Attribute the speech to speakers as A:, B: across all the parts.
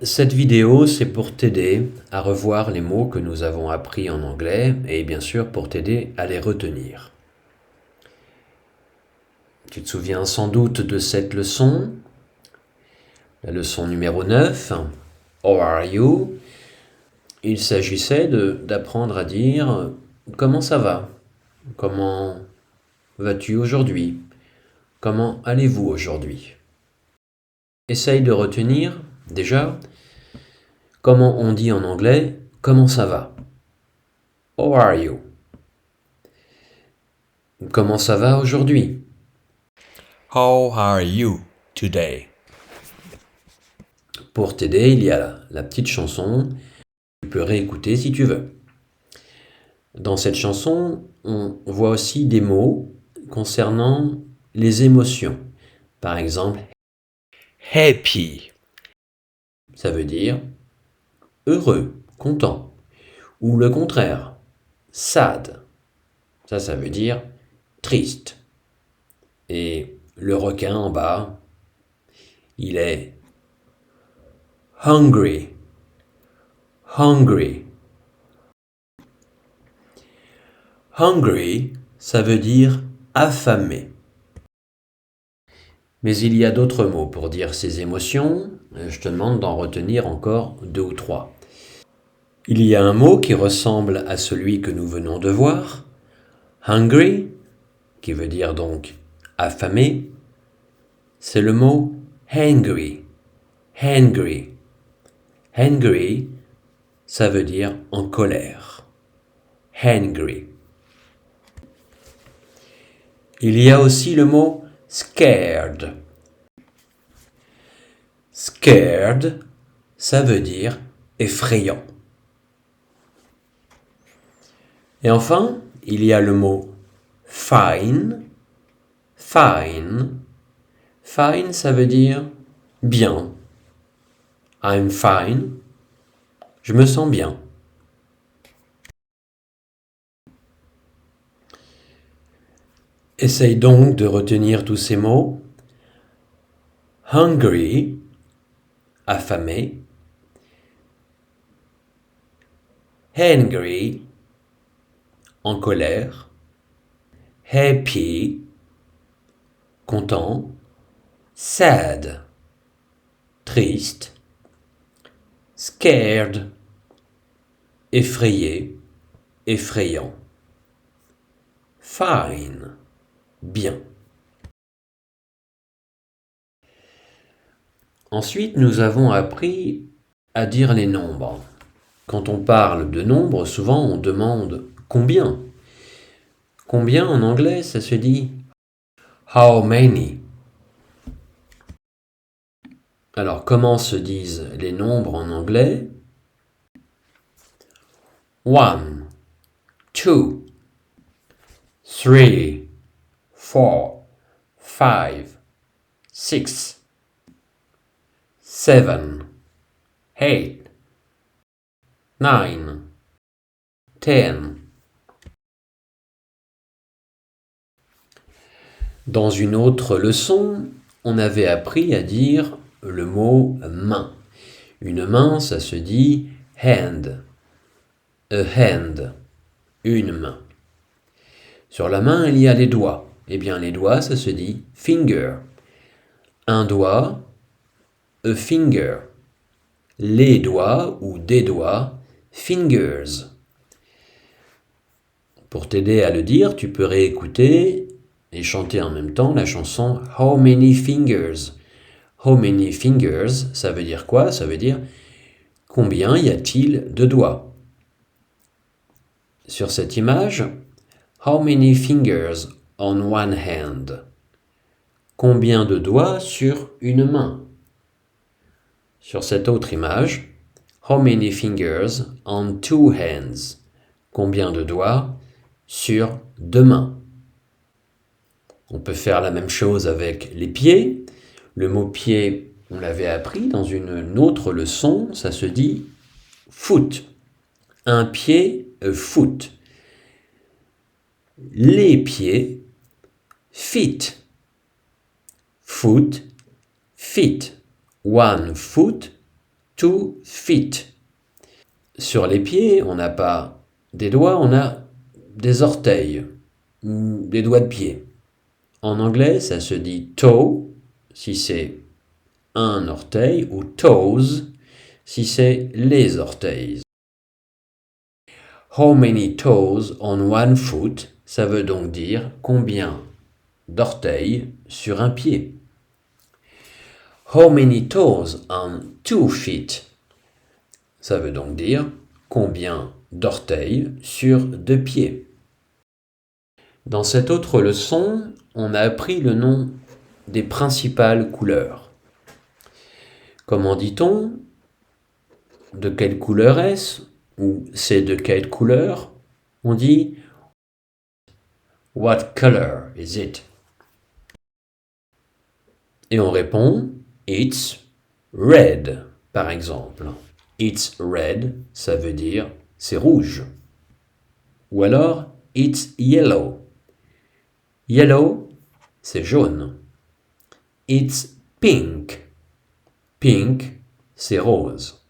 A: Cette vidéo, c'est pour t'aider à revoir les mots que nous avons appris en anglais et bien sûr pour t'aider à les retenir. Tu te souviens sans doute de cette leçon, la leçon numéro 9, How are you? Il s'agissait d'apprendre à dire comment ça va? Comment vas-tu aujourd'hui? Comment allez-vous aujourd'hui? Essaye de retenir déjà comment on dit en anglais comment ça va? How are you? Comment ça va aujourd'hui?
B: How are you today?
A: Pour t'aider, il y a la petite chanson. Tu peux réécouter si tu veux. Dans cette chanson, on voit aussi des mots concernant les émotions. Par exemple,
B: Happy,
A: ça veut dire heureux, content. Ou le contraire, sad. Ça veut dire triste. Et le requin en bas, il est hungry. Hungry. Hungry, ça veut dire affamé. Mais il y a d'autres mots pour dire ces émotions. Je te demande d'en retenir encore 2 ou 3. Il y a un mot qui ressemble à celui que nous venons de voir. Hungry, qui veut dire donc affamé. C'est le mot hangry. Hangry. Hangry, ça veut dire en colère. Hangry. Il y a aussi le mot scared. Scared, ça veut dire effrayant. Et enfin, il y a le mot fine. Fine. Fine, ça veut dire bien. I'm fine. Je me sens bien. Essaye donc de retenir tous ces mots. Hungry, affamé. Hangry, en colère. Happy, content. Sad, triste. Scared, effrayé, effrayant. Fine, bien. Ensuite, nous avons appris à dire les nombres. Quand on parle de nombres, souvent on demande combien. Combien en anglais, ça se dit how many. Alors, comment se disent les nombres en anglais? 1, 2, 3, 4, 5, 6, 7, 8, 9, 10. Dans une autre leçon, on avait appris à dire le mot main. Une main, ça se dit hand. A hand. Une main. Sur la main, il y a les doigts. Eh bien, les doigts, ça se dit finger. Un doigt, a finger. Les doigts ou des doigts, fingers. Pour t'aider à le dire, tu peux réécouter et chanter en même temps la chanson How many fingers? How many fingers, ça veut dire quoi? Ça veut dire combien y a-t-il de doigts? Sur cette image, How many fingers on one hand? Combien de doigts sur une main? Sur cette autre image, How many fingers on two hands? Combien de doigts sur deux mains? On peut faire la même chose avec les pieds. Le mot pied, on l'avait appris dans une autre leçon, ça se dit foot. Un pied, a foot. Les pieds, feet. Foot, feet. One foot, 2 feet. Sur les pieds, on n'a pas des doigts, on a des orteils, des doigts de pied. En anglais, ça se dit toe, si c'est un orteil, ou toes, si c'est les orteils. How many toes on one foot, ça veut donc dire combien d'orteils sur un pied. How many toes on 2 feet, ça veut donc dire combien d'orteils sur 2 pieds. Dans cette autre leçon, on a appris le nom des principales couleurs. Comment dit-on? De quelle couleur est-ce? Ou c'est de quelle couleur? On dit What color is it? Et on répond It's red, par exemple. It's red, ça veut dire c'est rouge. Ou alors It's yellow. Yellow, c'est jaune. It's pink. Pink, c'est rose.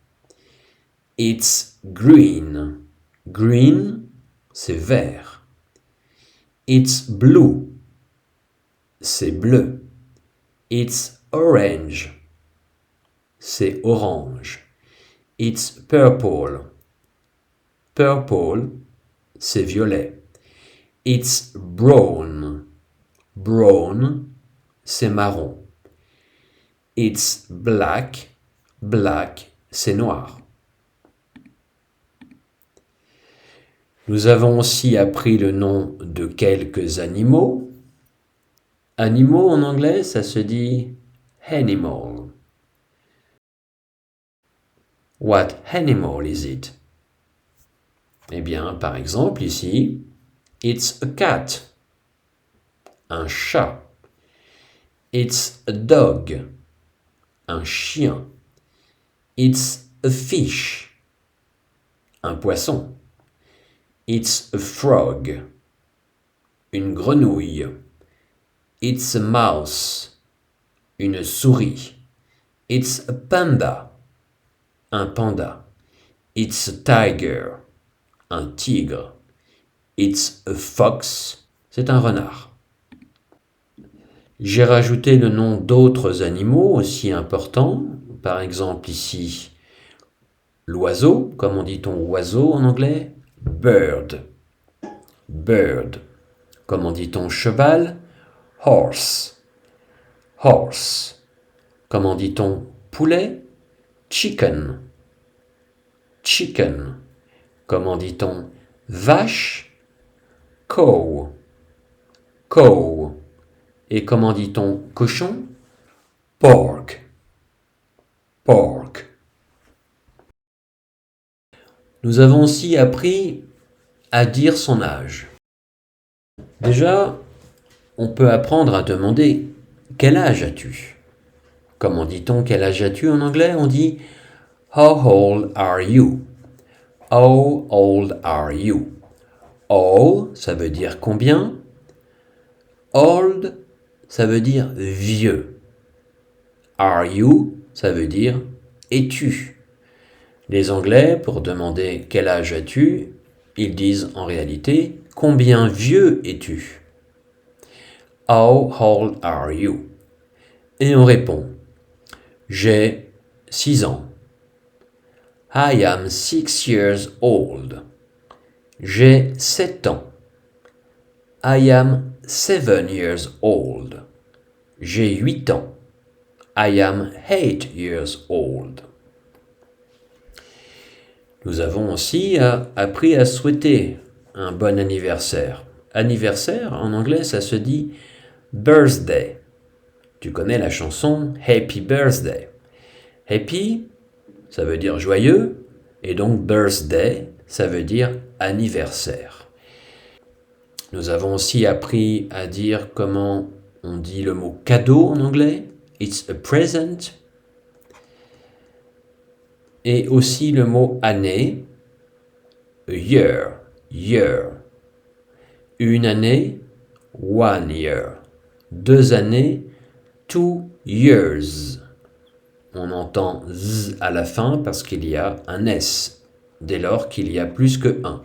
A: It's green. Green, c'est vert. It's blue. C'est bleu. It's orange. C'est orange. It's purple. Purple, c'est violet. It's brown. Brown, c'est marron. It's black. Black, c'est noir. Nous avons aussi appris le nom de quelques animaux. Animaux en anglais, ça se dit animal. What animal is it? Eh bien, par exemple, ici, it's a cat. Un chat. It's a dog. Un chien. It's a fish. Un poisson. It's a frog. Une grenouille. It's a mouse. Une souris. It's a panda. Un panda. It's a tiger. Un tigre. It's a fox. C'est un renard. J'ai rajouté le nom d'autres animaux aussi importants. Par exemple ici, l'oiseau. Comment dit-on oiseau en anglais? Bird. Bird. Comment dit-on cheval? Horse. Horse. Comment dit-on poulet? Chicken. Chicken. Comment dit-on vache? Cow. Cow. Et comment dit-on cochon? Pork. Pork. Nous avons aussi appris à dire son âge. Déjà, on peut apprendre à demander « Quel âge as-tu » Comment dit-on « Quel âge as-tu » en anglais? On dit « How old are you » How old are you? Old, ça veut dire combien? Old, ça veut dire vieux. Are you, ça veut dire es-tu? Les Anglais, pour demander quel âge as-tu, ils disent en réalité combien vieux es-tu? How old are you? Et on répond j'ai 6 ans. I am 6 years old. J'ai 7 ans. I am 7 years old. J'ai 8 ans. I am 8 years old. Nous avons aussi appris à souhaiter un bon anniversaire. Anniversaire, en anglais, ça se dit birthday. Tu connais la chanson Happy Birthday. Happy, ça veut dire joyeux, et donc birthday, ça veut dire anniversaire. Nous avons aussi appris à dire comment on dit le mot cadeau en anglais. It's a present. Et aussi le mot année. A year. Year. Une année. 1 year. 2 années. 2 years. on entend Z à la fin parce qu'il y a un S, dès lors qu'il y a plus que 1.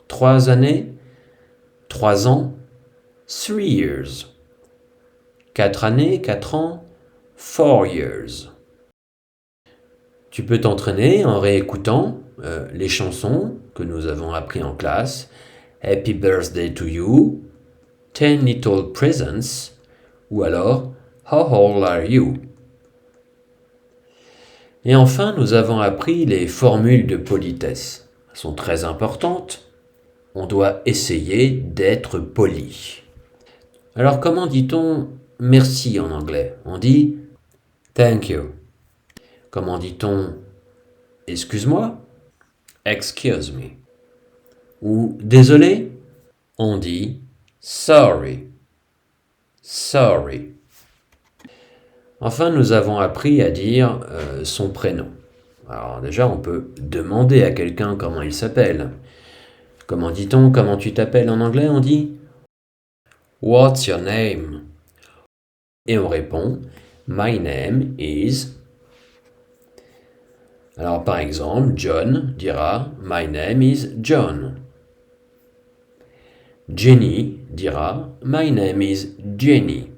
A: 3 années, 3 ans, 3 years. 4 années, 4 ans, 4 years. Tu peux t'entraîner en réécoutant les chansons que nous avons apprises en classe. Happy Birthday to You, 10 Little Presents, ou alors How old are you? Et enfin, nous avons appris les formules de politesse. Elles sont très importantes. On doit essayer d'être poli. Alors, comment dit-on merci en anglais? On dit thank you. Comment dit-on excuse-moi? Excuse me. Ou désolé? On dit sorry. Sorry. Enfin, nous avons appris à dire son prénom. Alors déjà, on peut demander à quelqu'un comment il s'appelle. Comment dit-on comment tu t'appelles en anglais? On dit What's your name? Et on répond My name is. Alors par exemple, John dira My name is John. Jenny dira My name is Jenny.